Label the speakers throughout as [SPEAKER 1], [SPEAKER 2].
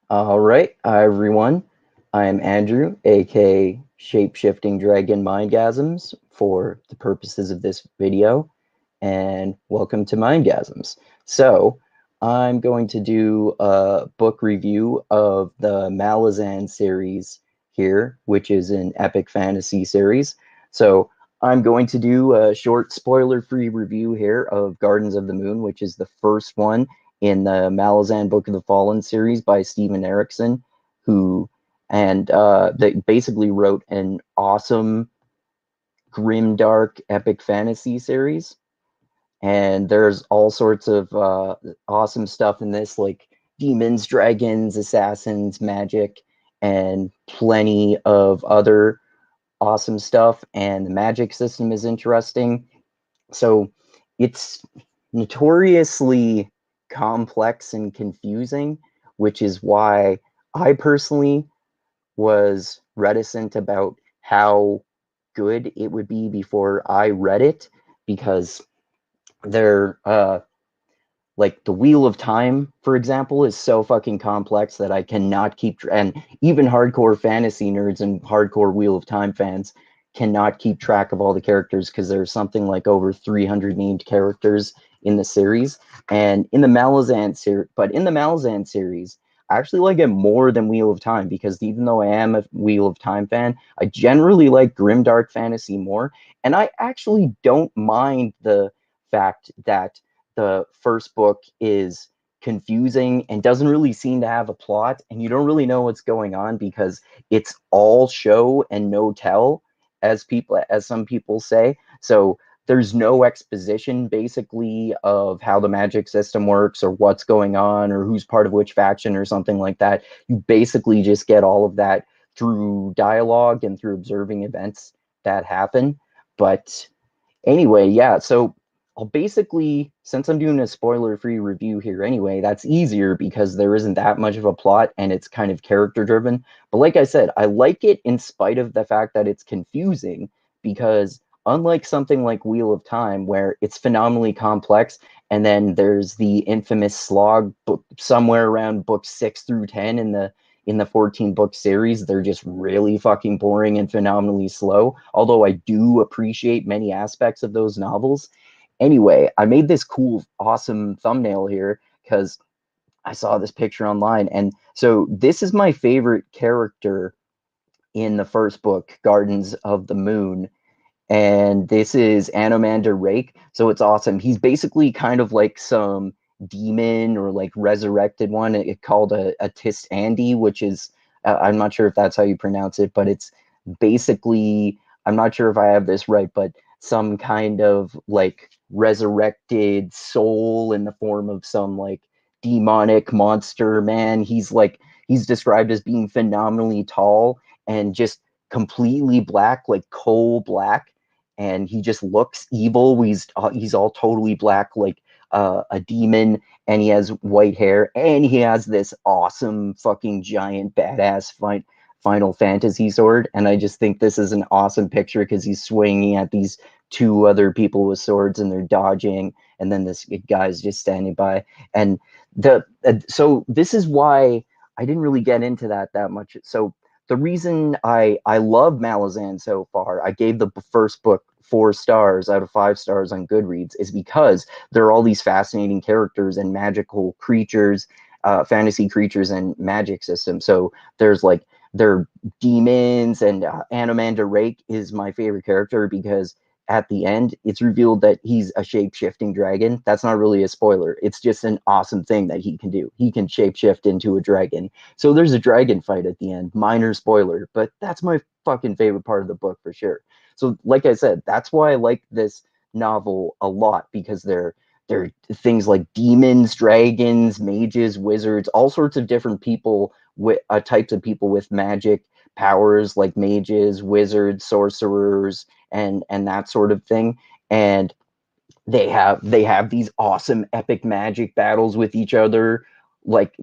[SPEAKER 1] All right, hi everyone. I'm Andrew, aka Shapeshifting Dragon Mindgasms, for the purposes of this video, and welcome to Mindgasms. So, I'm going to do a book review of the Malazan series here, which is an epic fantasy series. So, I'm going to do a short spoiler-free review here of Gardens of the Moon, which is the first one in the Malazan Book of the Fallen series by Steven Erikson, who they basically wrote an awesome grimdark epic fantasy series. And there's all sorts of awesome stuff in this, like demons, dragons, assassins, magic, and plenty of other awesome stuff. And the magic system is interesting. So it's notoriously complex and confusing, which is why I personally was reticent about how good it would be before I read it, because they're like the Wheel of Time, for example, is so fucking complex that I cannot and even hardcore fantasy nerds and hardcore Wheel of Time fans cannot keep track of all the characters, because there's something like over 300 named characters in the series. And in the Malazan series, but in the Malazan series, I actually like it more than Wheel of Time, because even though I am a Wheel of Time fan, I generally like grimdark fantasy more. And I actually don't mind the fact that the first book is confusing and doesn't really seem to have a plot, and you don't really know what's going on because it's all show and no tell, as some people say. So there's no exposition basically of how the magic system works or what's going on or who's part of which faction or something like that. You basically just get all of that through dialogue and through observing events that happen. But anyway, yeah, so I'll basically, since I'm doing a spoiler-free review here anyway, that's easier because there isn't that much of a plot and it's kind of character-driven. But like I said, I like it in spite of the fact that it's confusing, because unlike something like Wheel of Time, where it's phenomenally complex, and then there's the infamous slog book somewhere around book 6 through 10 in the 14 book series, they're just really fucking boring and phenomenally slow. Although I do appreciate many aspects of those novels. Anyway, I made this cool, awesome thumbnail here because I saw this picture online. And so this is my favorite character in the first book, Gardens of the Moon. And this is Anomander Rake. So it's awesome. He's basically kind of like some demon or like resurrected one. It called a Tistandi, which is, I'm not sure if that's how you pronounce it, but it's basically, I'm not sure if I have this right, but some kind of like resurrected soul in the form of some like demonic monster man. He's described as being phenomenally tall and just completely black, like coal black, and he just looks evil. He's all totally black, like a demon, and he has white hair, and he has this awesome fucking giant badass Final Fantasy sword. And I just think this is an awesome picture because he's swinging at these two other people with swords, and they're dodging, and then this guy's just standing by. And so this is why I didn't really get into that much. So the reason I love Malazan so far, I gave the first book 4 stars out of 5 stars on Goodreads, is because there are all these fascinating characters and magical creatures, fantasy creatures and magic systems. So there's like there are demons, and Anomander Rake is my favorite character because at the end it's revealed that he's a shape-shifting dragon. That's not really a spoiler. It's just an awesome thing that he can do. He can shape-shift into a dragon. So there's a dragon fight at the end. Minor spoiler, but that's my fucking favorite part of the book for sure. So like I said, that's why I like this novel a lot, because there are things like demons, dragons, mages, wizards, all sorts of different people with types of people with magic powers, like mages, wizards, sorcerers, and that sort of thing. And they have these awesome epic magic battles with each other, like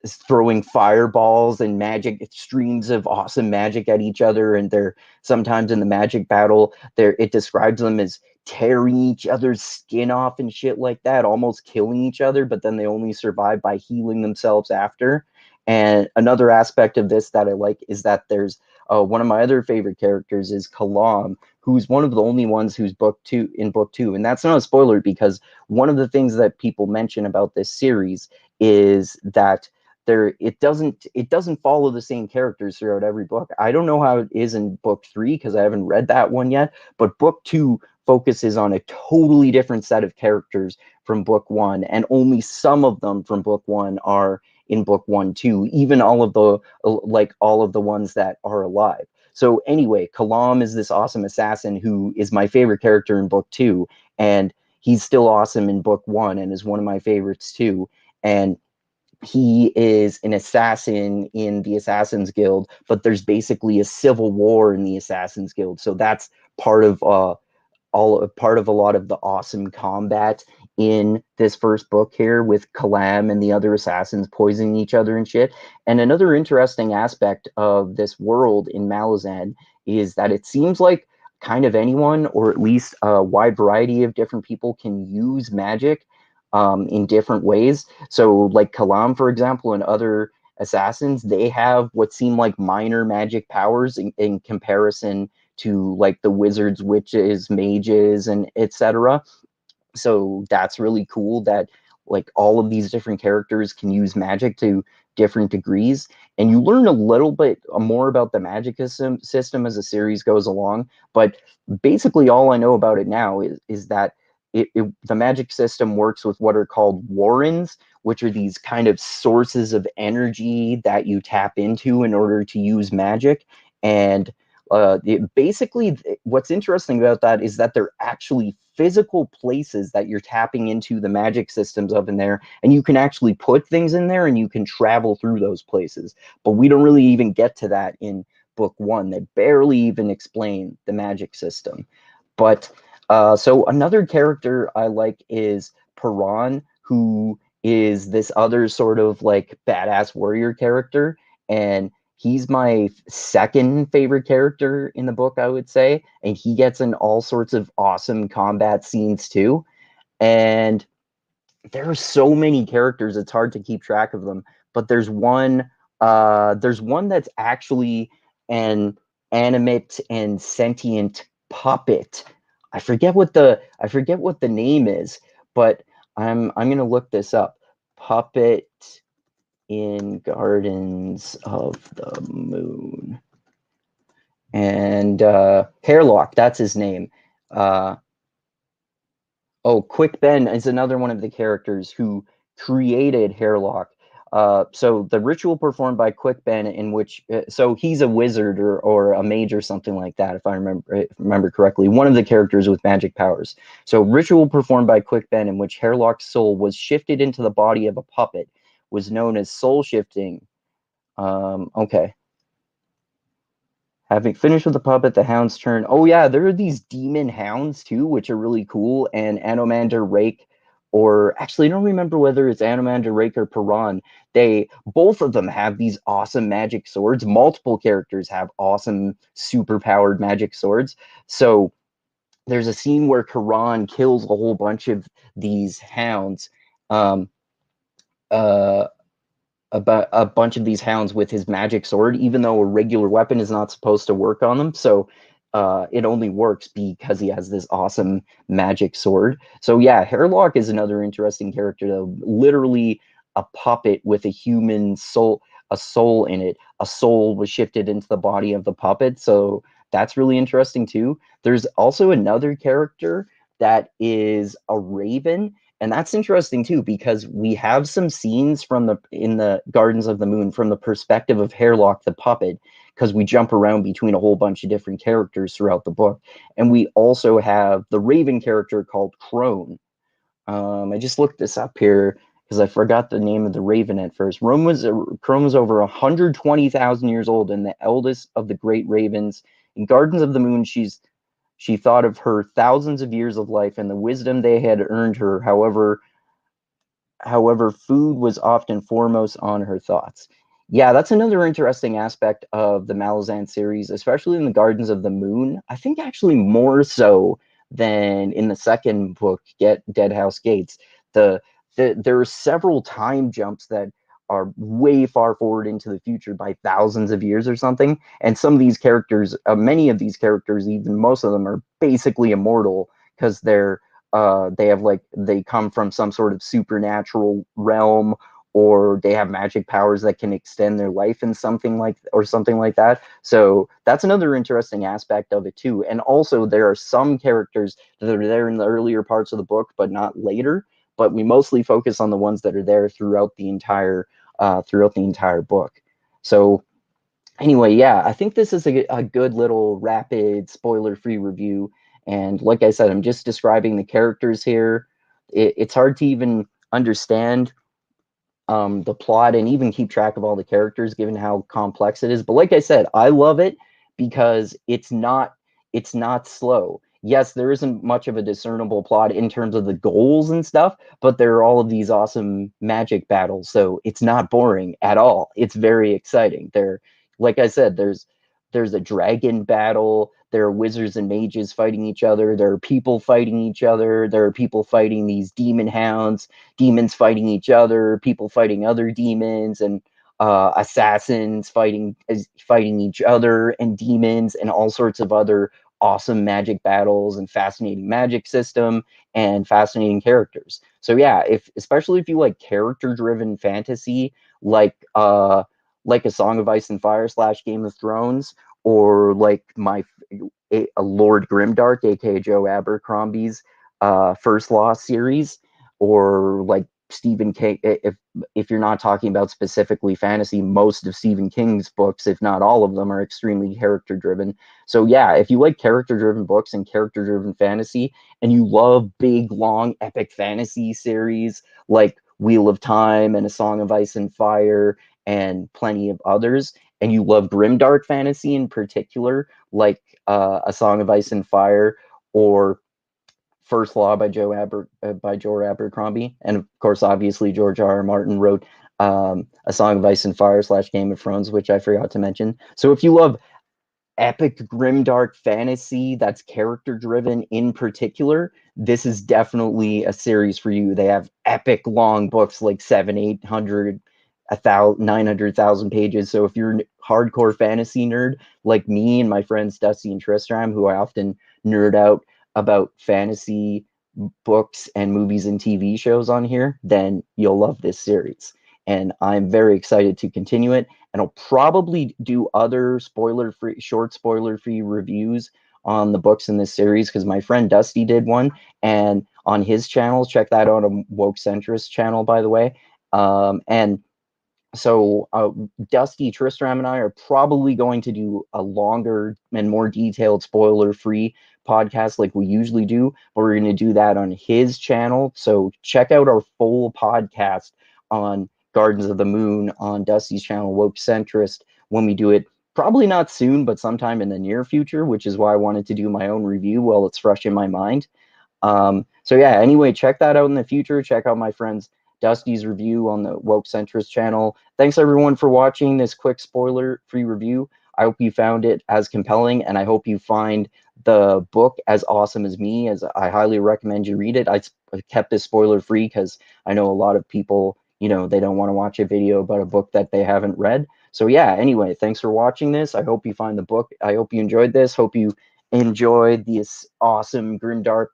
[SPEAKER 1] throwing fireballs and magic streams of awesome magic at each other. And they're sometimes in the magic battle there, it describes them as tearing each other's skin off and shit like that, almost killing each other, but then they only survive by healing themselves after. And another aspect of this that I like is that there's one of my other favorite characters is Kalam, who's one of the only ones who's in book two. And that's not a spoiler, because one of the things that people mention about this series is that it doesn't follow the same characters throughout every book. I don't know how it is in book three, because I haven't read that one yet, but book two focuses on a totally different set of characters from book one, and only some of them from book one are in book one too, even all of the ones that are alive. So anyway, Kalam is this awesome assassin who is my favorite character in book two, and he's still awesome in book one and is one of my favorites too. And he is an assassin in the Assassin's Guild, but there's basically a civil war in the Assassin's Guild. So that's part of part of a lot of the awesome combat in this first book here, with Kalam and the other assassins poisoning each other and shit. And another interesting aspect of this world in Malazan is that it seems like kind of anyone, or at least a wide variety of different people, can use magic in different ways. So like Kalam, for example, and other assassins, they have what seem like minor magic powers in comparison to like the wizards, witches, mages, and etc. So that's really cool that like all of these different characters can use magic to different degrees, and you learn a little bit more about the magic system as the series goes along. But basically all I know about it now is that the magic system works with what are called warrens, which are these kind of sources of energy that you tap into in order to use magic. And basically, what's interesting about that is that they're actually physical places that you're tapping into the magic systems of in there, and you can actually put things in there and you can travel through those places. But we don't really even get to that in book one. They barely even explain the magic system. But so another character I like is Paran, who is this other sort of like badass warrior character, and he's my second favorite character in the book, I would say, and he gets in all sorts of awesome combat scenes too. And there are so many characters, it's hard to keep track of them, but there's one that's actually an animate and sentient puppet. I forget what the name is, but I'm gonna look this up. Puppet in Gardens of the Moon. And Hairlock, that's his name. Quick Ben is another one of the characters who created Hairlock. So the ritual performed by Quick Ben, in which so he's a wizard or a mage or something like that, if I remember correctly. One of the characters with magic powers. So ritual performed by Quick Ben, in which Hairlock's soul was shifted into the body of a puppet, was known as soul shifting. Okay. Having finished with the puppet, the hounds turn. Oh yeah, there are these demon hounds too, which are really cool. And Anomander Rake, or actually, I don't remember whether it's Anomander Rake or Paran. Both of them have these awesome magic swords. Multiple characters have awesome, super-powered magic swords. So there's a scene where Karan kills a whole bunch of these hounds. Um, uh, about a bunch of these hounds with his magic sword, even though a regular weapon is not supposed to work on them. So it only works because he has this awesome magic sword. So yeah, Hairlock is another interesting character, though. Literally a puppet with a human soul, a soul in it. A soul was shifted into the body of the puppet. So that's really interesting too. There's also another character that is a raven, and that's interesting too, because we have some scenes in the Gardens of the Moon from the perspective of Hairlock the puppet, because we jump around between a whole bunch of different characters throughout the book. And we also have the Raven character called Crone. I just looked this up here because I forgot the name of the Raven at first. Crone was over 120,000 years old and the eldest of the great ravens. In Gardens of the Moon, she thought of her thousands of years of life and the wisdom they had earned her. However, food was often foremost on her thoughts. Yeah, that's another interesting aspect of the Malazan series, especially in the Gardens of the Moon. I think actually more so than in the second book, Dead House Gates. There are several time jumps that are way far forward into the future by thousands of years or something. And some of these characters, many of these characters, even most of them, are basically immortal because they come from some sort of supernatural realm, or they have magic powers that can extend their life in something like that. So that's another interesting aspect of it too. And also there are some characters that are there in the earlier parts of the book but not later, but we mostly focus on the ones that are there throughout the entire book. So anyway, yeah, I think this is a good little rapid spoiler-free review. And like I said, I'm just describing the characters here. It's hard to even understand the plot and even keep track of all the characters given how complex it is. But like I said, I love it because it's not slow. Yes, there isn't much of a discernible plot in terms of the goals and stuff, but there are all of these awesome magic battles, so it's not boring at all. It's very exciting. Like I said, there's a dragon battle, there are wizards and mages fighting each other, there are people fighting each other, there are people fighting these demon hounds, demons fighting each other, people fighting other demons, and assassins fighting each other, and demons, and all sorts of other awesome magic battles and fascinating magic system and fascinating characters. So yeah, especially if you like character-driven fantasy, like A Song of Ice and Fire / Game of Thrones, or like a Lord Grimdark, aka Joe Abercrombie's First Law series, or like Stephen King. If you're not talking about specifically fantasy, most of Stephen King's books, if not all of them, are extremely character driven. So yeah, if you like character driven books and character driven fantasy, and you love big, long, epic fantasy series like Wheel of Time and A Song of Ice and Fire and plenty of others, and you love grimdark fantasy in particular, like A Song of Ice and Fire or First Law by Joe Abercrombie, and of course, obviously, George R.R. Martin wrote A Song of Ice and Fire / Game of Thrones, which I forgot to mention. So if you love epic grimdark fantasy that's character driven in particular, this is definitely a series for you. They have epic long books like 700, 800, 1,000, 900,000 pages. So if you're a hardcore fantasy nerd like me and my friends Dusty and Tristram, who I often nerd out about fantasy books and movies and TV shows on here, then you'll love this series. And I'm very excited to continue it. And I'll probably do other short spoiler-free reviews on the books in this series because my friend Dusty did one, and on his channel, check that out on Woke Centrist channel, by the way. And so Dusty, Tristram, and I are probably going to do a longer and more detailed spoiler-free podcast like we usually do, but we're going to do that on his channel. So check out our full podcast on Gardens of the Moon on Dusty's channel, Woke Centrist, when we do it. Probably not soon, but sometime in the near future, which is why I wanted to do my own review while it's fresh in my mind. So yeah, anyway, check that out in the future. Check out my friends Dusty's review on the Woke Centrist channel. Thanks everyone for watching this quick spoiler-free review. I hope you found it as compelling, and I hope you find the book as awesome as me, as I highly recommend you read it. I kept this spoiler-free because I know a lot of people, they don't want to watch a video about a book that they haven't read. So yeah, anyway, thanks for watching this. I hope you find the book. I hope you enjoyed this. Hope you enjoyed this awesome grimdark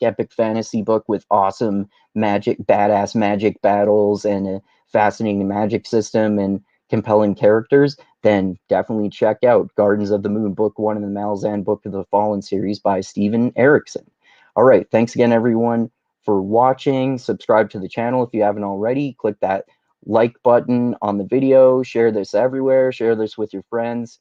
[SPEAKER 1] epic fantasy book with awesome badass magic battles and a fascinating magic system and compelling characters. Then definitely check out Gardens of the Moon, Book 1 in the Malazan Book of the Fallen series by Steven Erikson. All right, thanks again, everyone, for watching. Subscribe to the channel if you haven't already. Click that like button on the video. Share this everywhere. Share this with your friends.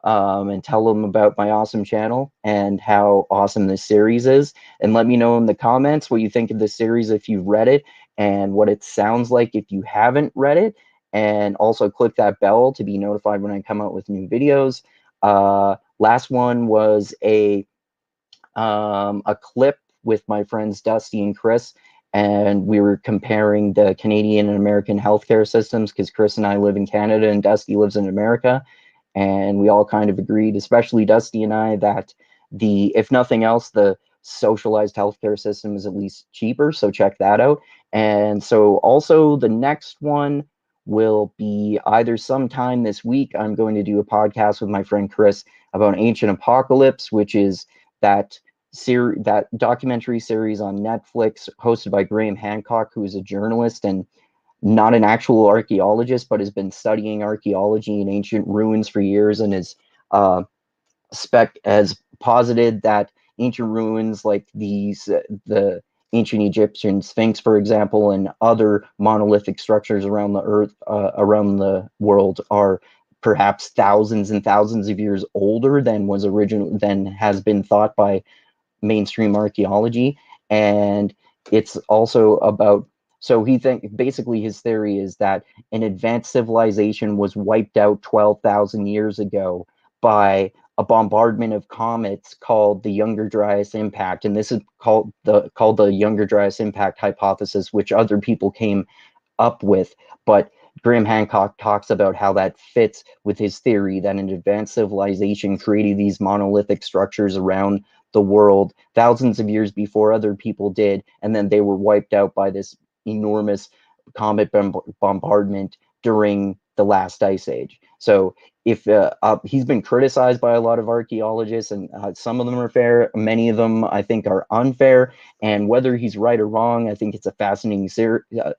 [SPEAKER 1] And tell them about my awesome channel and how awesome this series is. And let me know in the comments what you think of this series if you've read it, and what it sounds like if you haven't read it. And also click that bell to be notified when I come out with new videos. Last one was a clip with my friends Dusty and Chris, and we were comparing the Canadian and American healthcare systems because Chris and I live in Canada and Dusty lives in America. And we all kind of agreed, especially Dusty and I, that if nothing else, the socialized healthcare system is at least cheaper. So check that out. And so also the next one will be either sometime this week. I'm going to do a podcast with my friend Chris about Ancient Apocalypse, which is that that documentary series on Netflix hosted by Graham Hancock, who is a journalist and not an actual archaeologist, but has been studying archaeology and ancient ruins for years, and is has posited that ancient ruins like these, the ancient Egyptian Sphinx, for example, and other monolithic structures around the earth, around the world, are perhaps thousands and thousands of years older than has been thought by mainstream archaeology. And it's also about, so basically his theory is that an advanced civilization was wiped out 12,000 years ago by a bombardment of comets called the Younger Dryas impact, and this is called the Younger Dryas impact hypothesis, which other people came up with. But Graham Hancock talks about how that fits with his theory that an advanced civilization created these monolithic structures around the world thousands of years before other people did, and then they were wiped out by this enormous comet bombardment during the last ice age. So if he's been criticized by a lot of archaeologists, and some of them are fair, many of them I think are unfair, and whether he's right or wrong, I think it's a fascinating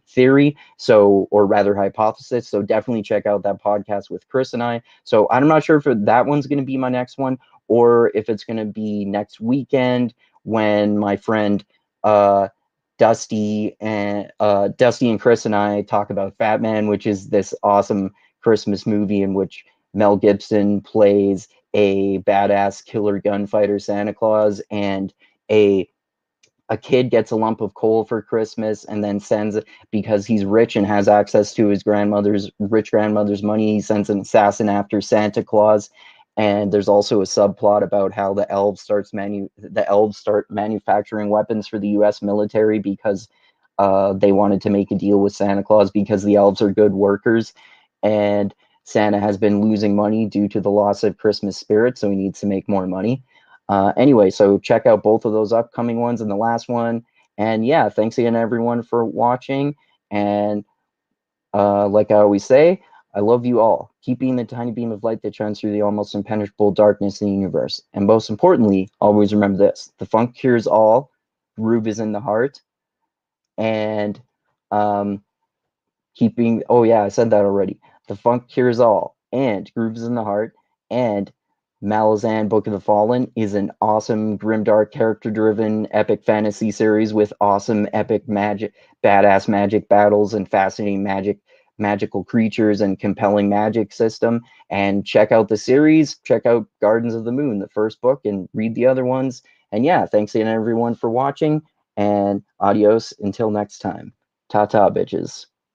[SPEAKER 1] theory, so, or rather hypothesis. So definitely check out that podcast with Chris and I. So I'm not sure if that one's going to be my next one, or if it's going to be next weekend when my friend Dusty and Chris and I talk about Fat Man, which is this awesome Christmas movie in which Mel Gibson plays a badass killer gunfighter Santa Claus, and a kid gets a lump of coal for Christmas and then sends, because he's rich and has access to his rich grandmother's money, he sends an assassin after Santa Claus. And there's also a subplot about how the elves start manufacturing weapons for the U.S. military because they wanted to make a deal with Santa Claus because the elves are good workers, and Santa has been losing money due to the loss of Christmas spirit, so he needs to make more money. Anyway, so check out both of those upcoming ones and the last one. And yeah, thanks again, everyone, for watching. And like I always say, I love you all. Keep being the tiny beam of light that shines through the almost impenetrable darkness in the universe. And most importantly, always remember this: the funk cures all, groove is in the heart, and oh yeah, I said that already. The funk cures all, and groove is in the heart, and Malazan Book of the Fallen is an awesome grimdark character-driven epic fantasy series with awesome epic badass magic battles and fascinating magical creatures and compelling magic system. And check out the series, check out Gardens of the Moon, the first book, and read the other ones. And yeah, thanks again everyone for watching, and adios until next time. Ta-ta, bitches.